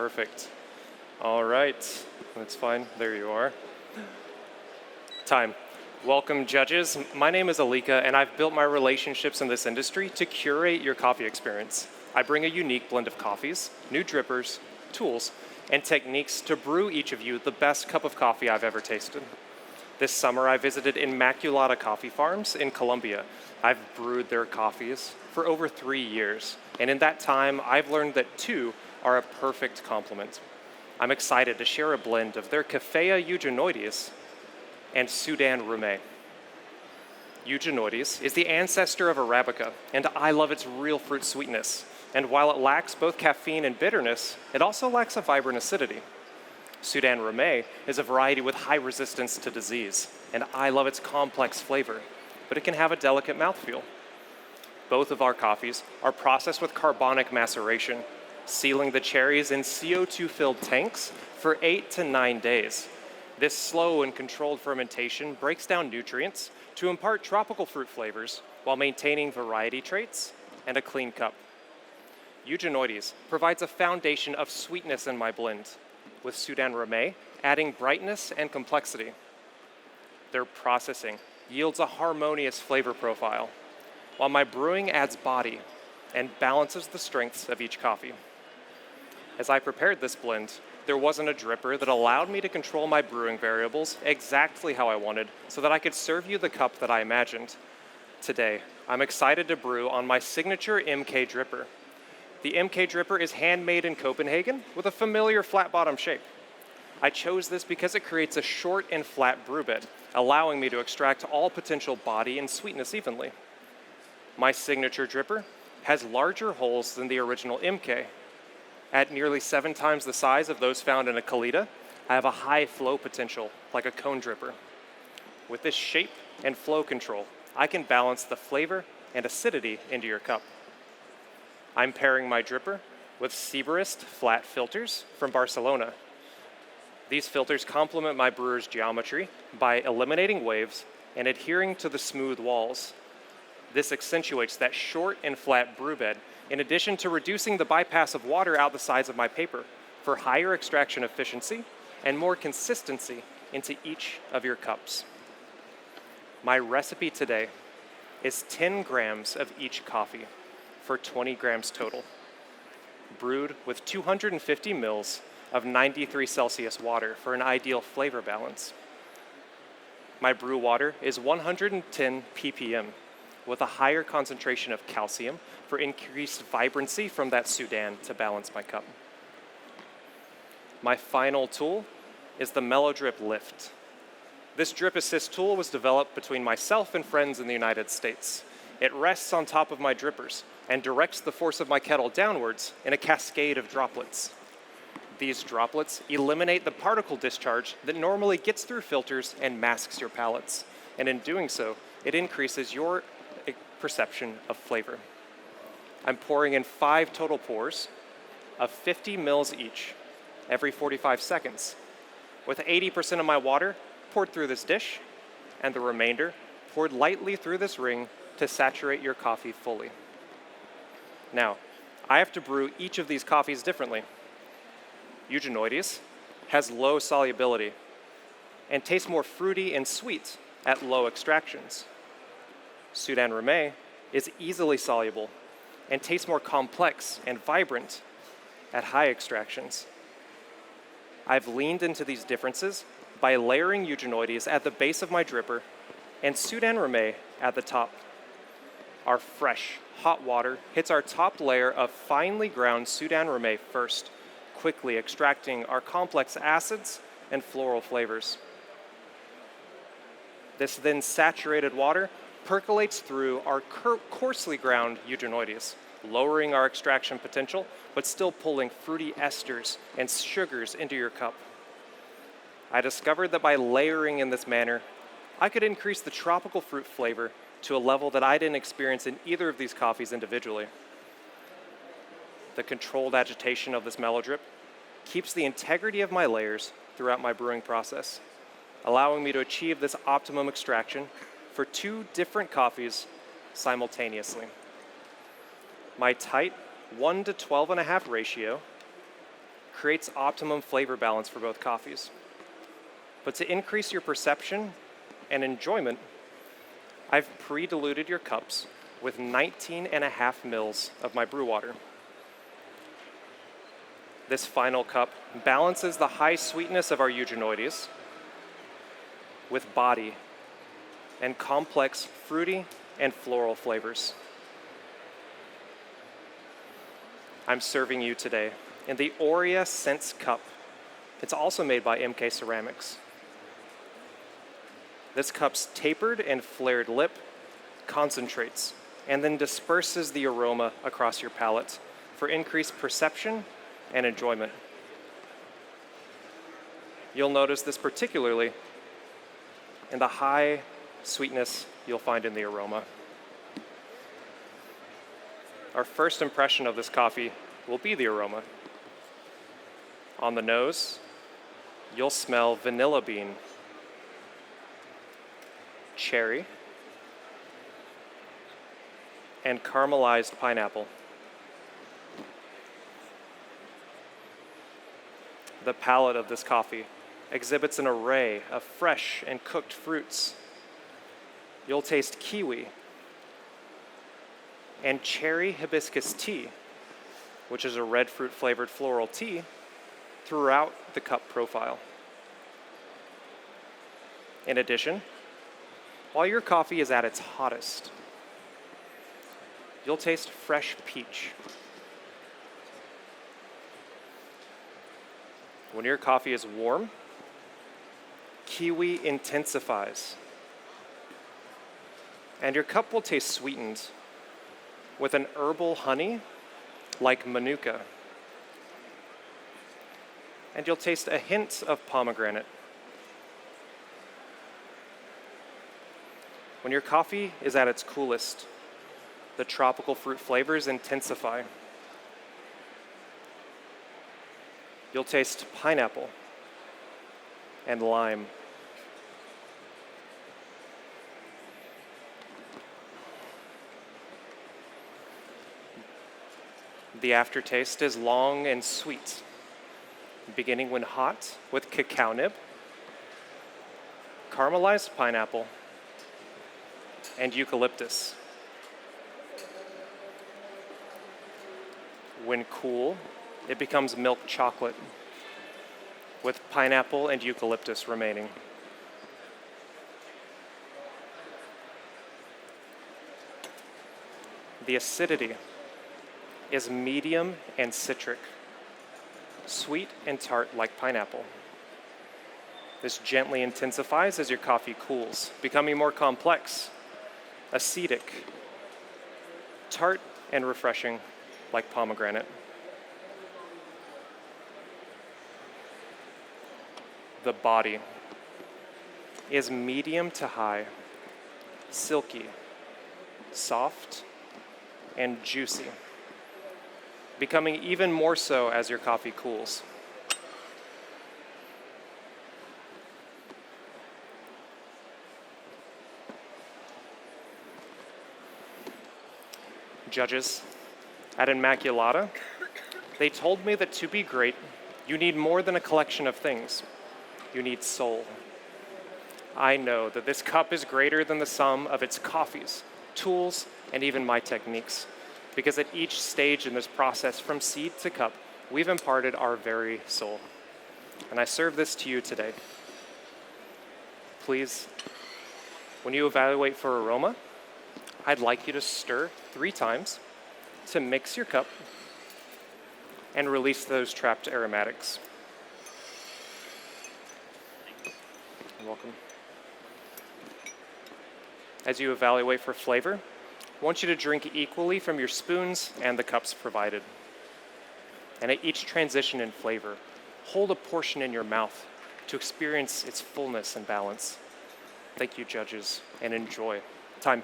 Perfect. All right, that's fine. There you are. Time. Welcome, judges. My name is Elika, and I've built my relationships in this industry to curate your coffee experience. I bring a unique blend of coffees, new drippers, tools, and techniques to brew each of you the best cup of coffee I've ever tasted. This summer, I visited Immaculata Coffee Farms in Colombia. I've brewed their coffees for over 3 years, and in that time, I've learned that two are a perfect complement. I'm excited to share a blend of their Cafea Eugenoides and Sudan Rumé. Eugenoides is the ancestor of Arabica, and I love its real fruit sweetness. And while it lacks both caffeine and bitterness, it also lacks a vibrant acidity. Sudan Rumé is a variety with high resistance to disease, and I love its complex flavor, but it can have a delicate mouthfeel. Both of our coffees are processed with carbonic maceration, sealing the cherries in CO2-filled tanks for 8 to 9 days. This slow and controlled fermentation breaks down nutrients to impart tropical fruit flavors while maintaining variety traits and a clean cup. Eugenoides provides a foundation of sweetness in my blend, with Sudan Rumé adding brightness and complexity. Their processing yields a harmonious flavor profile, while my brewing adds body and balances the strengths of each coffee. As I prepared this blend, there wasn't a dripper that allowed me to control my brewing variables exactly how I wanted so that I could serve you the cup that I imagined. Today, I'm excited to brew on my signature MK dripper. The MK dripper is handmade in Copenhagen with a familiar flat bottom shape. I chose this because it creates a short and flat brew bed, allowing me to extract all potential body and sweetness evenly. My signature dripper has larger holes than the original MK. At nearly 7 times the size of those found in a Kalita, I have a high flow potential, like a cone dripper. With this shape and flow control, I can balance the flavor and acidity into your cup. I'm pairing my dripper with Seaborist flat filters from Barcelona. These filters complement my brewer's geometry by eliminating waves and adhering to the smooth walls. This accentuates that short and flat brew bed, in addition to reducing the bypass of water out the sides of my paper for higher extraction efficiency and more consistency into each of your cups. My recipe today is 10 grams of each coffee for 20 grams total, brewed with 250 mils of 93 Celsius water for an ideal flavor balance. My brew water is 110 ppm, with a higher concentration of calcium for increased vibrancy from that Sudan to balance my cup. My final tool is the Mellow Drip Lift. This drip assist tool was developed between myself and friends in the United States. It rests on top of my drippers and directs the force of my kettle downwards in a cascade of droplets. These droplets eliminate the particle discharge that normally gets through filters and masks your palates, and in doing so, it increases your perception of flavor. I'm pouring in 5 total pours of 50 mils each every 45 seconds, with 80% of my water poured through this dish and the remainder poured lightly through this ring to saturate your coffee fully. Now, I have to brew each of these coffees differently. Eugenoides has low solubility and tastes more fruity and sweet at low extractions. Sudan Rumé is easily soluble and tastes more complex and vibrant at high extractions. I've leaned into these differences by layering Eugenoides at the base of my dripper and Sudan Rumé at the top. Our fresh, hot water hits our top layer of finely ground Sudan Rumé first, quickly extracting our complex acids and floral flavors. This then saturated water percolates through our coarsely ground Eugenoides, lowering our extraction potential, but still pulling fruity esters and sugars into your cup. I discovered that by layering in this manner, I could increase the tropical fruit flavor to a level that I didn't experience in either of these coffees individually. The controlled agitation of this mellow drip keeps the integrity of my layers throughout my brewing process, allowing me to achieve this optimum extraction for 2 different coffees simultaneously. My tight 1 to 12.5 ratio creates optimum flavor balance for both coffees. But to increase your perception and enjoyment, I've pre-diluted your cups with 19.5 mils of my brew water. This final cup balances the high sweetness of our eugenoides with body and complex fruity and floral flavors. I'm serving you today in the Aurea Sense Cup. It's also made by MK Ceramics. This cup's tapered and flared lip concentrates and then disperses the aroma across your palate for increased perception and enjoyment. You'll notice this particularly in the high sweetness you'll find in the aroma. Our first impression of this coffee will be the aroma. On the nose, you'll smell vanilla bean, cherry, and caramelized pineapple. The palate of this coffee exhibits an array of fresh and cooked fruits. You'll taste kiwi and cherry hibiscus tea, which is a red fruit flavored floral tea, throughout the cup profile. In addition, while your coffee is at its hottest, you'll taste fresh peach. When your coffee is warm, kiwi intensifies, and your cup will taste sweetened with an herbal honey like manuka. And you'll taste a hint of pomegranate. When your coffee is at its coolest, the tropical fruit flavors intensify. You'll taste pineapple and lime. The aftertaste is long and sweet, beginning when hot with cacao nib, caramelized pineapple, and eucalyptus. When cool, it becomes milk chocolate, with pineapple and eucalyptus remaining. The acidity is medium and citric, sweet and tart like pineapple. This gently intensifies as your coffee cools, becoming more complex, acidic, tart and refreshing like pomegranate. The body is medium to high, silky, soft, and juicy, becoming even more so as your coffee cools. Judges at Immaculata, they told me that to be great, you need more than a collection of things. You need soul. I know that this cup is greater than the sum of its coffees, tools, and even my techniques, because at each stage in this process, from seed to cup, we've imparted our very soul. And I serve this to you today. Please, when you evaluate for aroma, I'd like you to stir 3 times to mix your cup and release those trapped aromatics. You're welcome. As you evaluate for flavor, I want you to drink equally from your spoons and the cups provided. And at each transition in flavor, hold a portion in your mouth to experience its fullness and balance. Thank you, judges, and enjoy. Time.